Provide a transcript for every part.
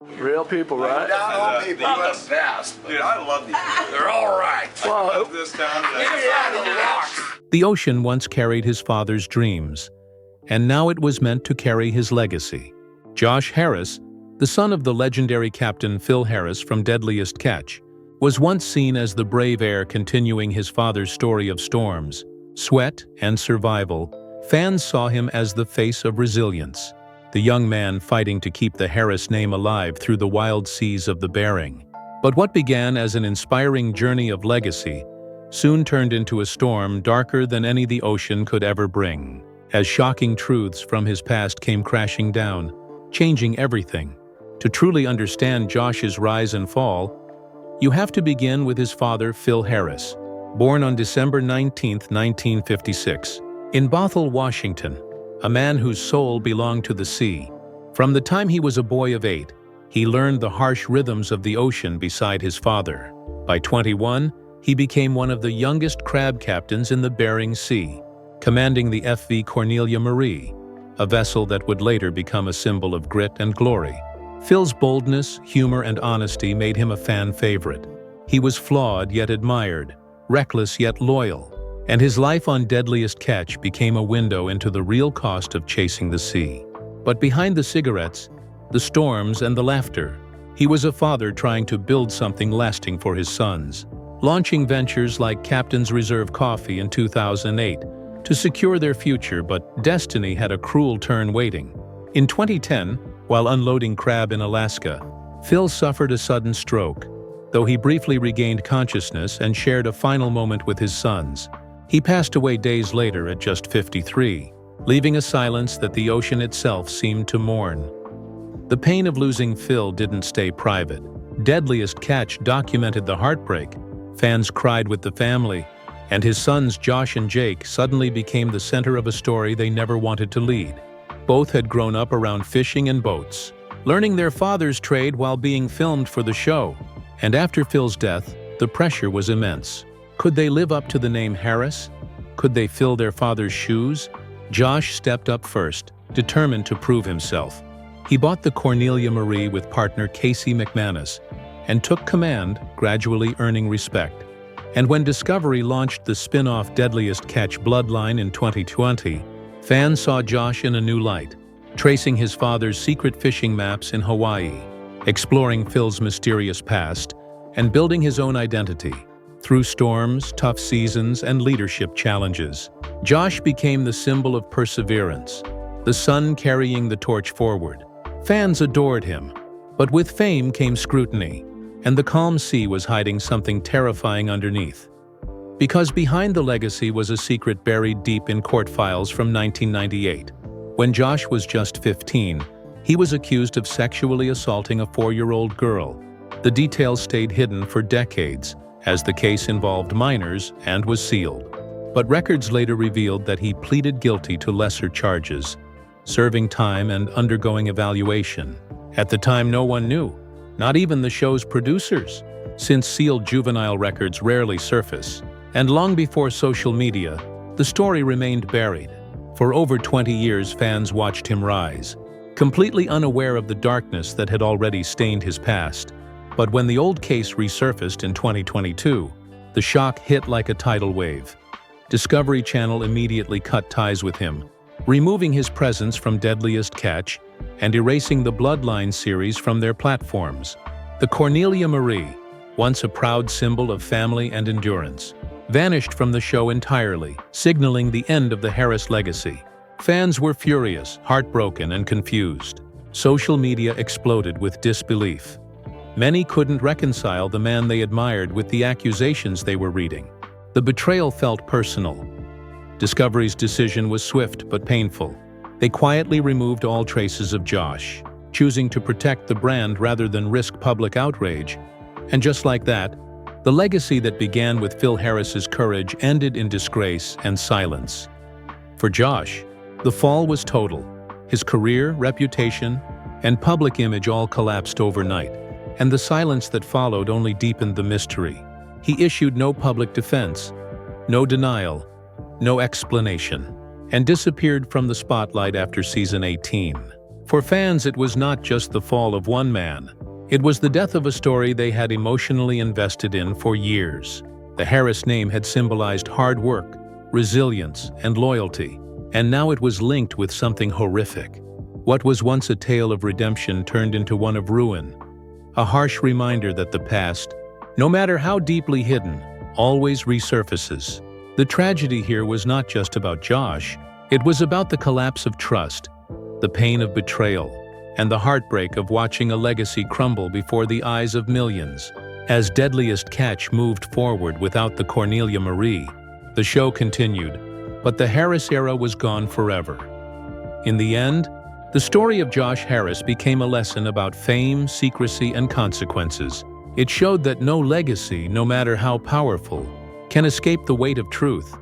Real people, right? Down on people. Not the best. Dude, I love these. They're all right. Well, This town. The ocean once carried his father's dreams, and now it was meant to carry his legacy. Josh Harris, the son of the legendary captain Phil Harris from Deadliest Catch, was once seen as the brave heir continuing his father's story of storms, sweat, and survival. Fans saw him as the face of resilience, the young man fighting to keep the Harris name alive through the wild seas of the Bering. But what began as an inspiring journey of legacy soon turned into a storm darker than any the ocean could ever bring, as shocking truths from his past came crashing down, changing everything. To truly understand Josh's rise and fall, you have to begin with his father, Phil Harris, born on December 19, 1956, in Bothell, Washington, a man whose soul belonged to the sea. From the time he was a boy of 8, he learned the harsh rhythms of the ocean beside his father. By 21, he became one of the youngest crab captains in the Bering Sea, commanding the FV Cornelia Marie, a vessel that would later become a symbol of grit and glory. Phil's boldness, humor, and honesty made him a fan favorite. He was flawed yet admired, reckless yet loyal, and his life on Deadliest Catch became a window into the real cost of chasing the sea. But behind the cigarettes, the storms, and the laughter, he was a father trying to build something lasting for his sons, launching ventures like Captain's Reserve Coffee in 2008 to secure their future, but destiny had a cruel turn waiting. In 2010, while unloading crab in Alaska, Phil suffered a sudden stroke. Though he briefly regained consciousness and shared a final moment with his sons, he passed away days later at just 53, leaving a silence that the ocean itself seemed to mourn. The pain of losing Phil didn't stay private. Deadliest Catch documented the heartbreak. Fans cried with the family, and his sons Josh and Jake suddenly became the center of a story they never wanted to lead. Both had grown up around fishing and boats, learning their father's trade while being filmed for the show. And after Phil's death, the pressure was immense. Could they live up to the name Harris? Could they fill their father's shoes? Josh stepped up first, determined to prove himself. He bought the Cornelia Marie with partner Casey McManus and took command, gradually earning respect. And when Discovery launched the spin-off Deadliest Catch Bloodline in 2020, fans saw Josh in a new light, tracing his father's secret fishing maps in Hawaii, exploring Phil's mysterious past, and building his own identity. Through storms, tough seasons, and leadership challenges, Josh became the symbol of perseverance, the son carrying the torch forward. Fans adored him, but with fame came scrutiny, and the calm sea was hiding something terrifying underneath. Because behind the legacy was a secret buried deep in court files from 1998. When Josh was just 15, he was accused of sexually assaulting a 4-year-old girl. The details stayed hidden for decades, as the case involved minors and was sealed. But records later revealed that he pleaded guilty to lesser charges, serving time and undergoing evaluation. At the time, no one knew, not even the show's producers, since sealed juvenile records rarely surface. And long before social media, the story remained buried. For over 20 years, fans watched him rise, completely unaware of the darkness that had already stained his past. But when the old case resurfaced in 2022, the shock hit like a tidal wave. Discovery Channel immediately cut ties with him, removing his presence from Deadliest Catch and erasing the Bloodline series from their platforms. The Cornelia Marie, once a proud symbol of family and endurance, vanished from the show entirely, signaling the end of the Harris legacy. Fans were furious, heartbroken, and confused. Social media exploded with disbelief. Many couldn't reconcile the man they admired with the accusations they were reading. The betrayal felt personal. Discovery's decision was swift but painful. They quietly removed all traces of Josh, choosing to protect the brand rather than risk public outrage. And just like that, the legacy that began with Phil Harris's courage ended in disgrace and silence. For Josh, the fall was total. His career, reputation, and public image all collapsed overnight, and the silence that followed only deepened the mystery. He issued no public defense, no denial, no explanation, and disappeared from the spotlight after season 18. For fans, it was not just the fall of one man. It was the death of a story they had emotionally invested in for years. The Harris name had symbolized hard work, resilience, and loyalty, and now it was linked with something horrific. What was once a tale of redemption turned into one of ruin, a harsh reminder that the past, no matter how deeply hidden, always resurfaces. The tragedy here was not just about Josh, it was about the collapse of trust, the pain of betrayal, and the heartbreak of watching a legacy crumble before the eyes of millions. As Deadliest Catch moved forward without the Cornelia Marie, the show continued, but the Harris era was gone forever. In the end, the story of Josh Harris became a lesson about fame, secrecy, and consequences. It showed that no legacy, no matter how powerful, can escape the weight of truth.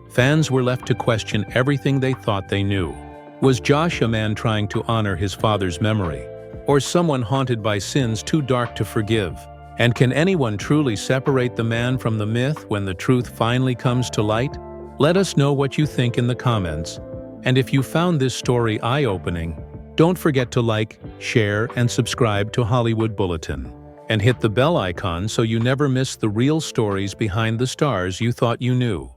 Fans were left to question everything they thought they knew. Was Josh a man trying to honor his father's memory, or someone haunted by sins too dark to forgive? And can anyone truly separate the man from the myth when the truth finally comes to light? Let us know what you think in the comments. And if you found this story eye-opening, don't forget to like, share, and subscribe to Hollywood Bulletin. And hit the bell icon so you never miss the real stories behind the stars you thought you knew.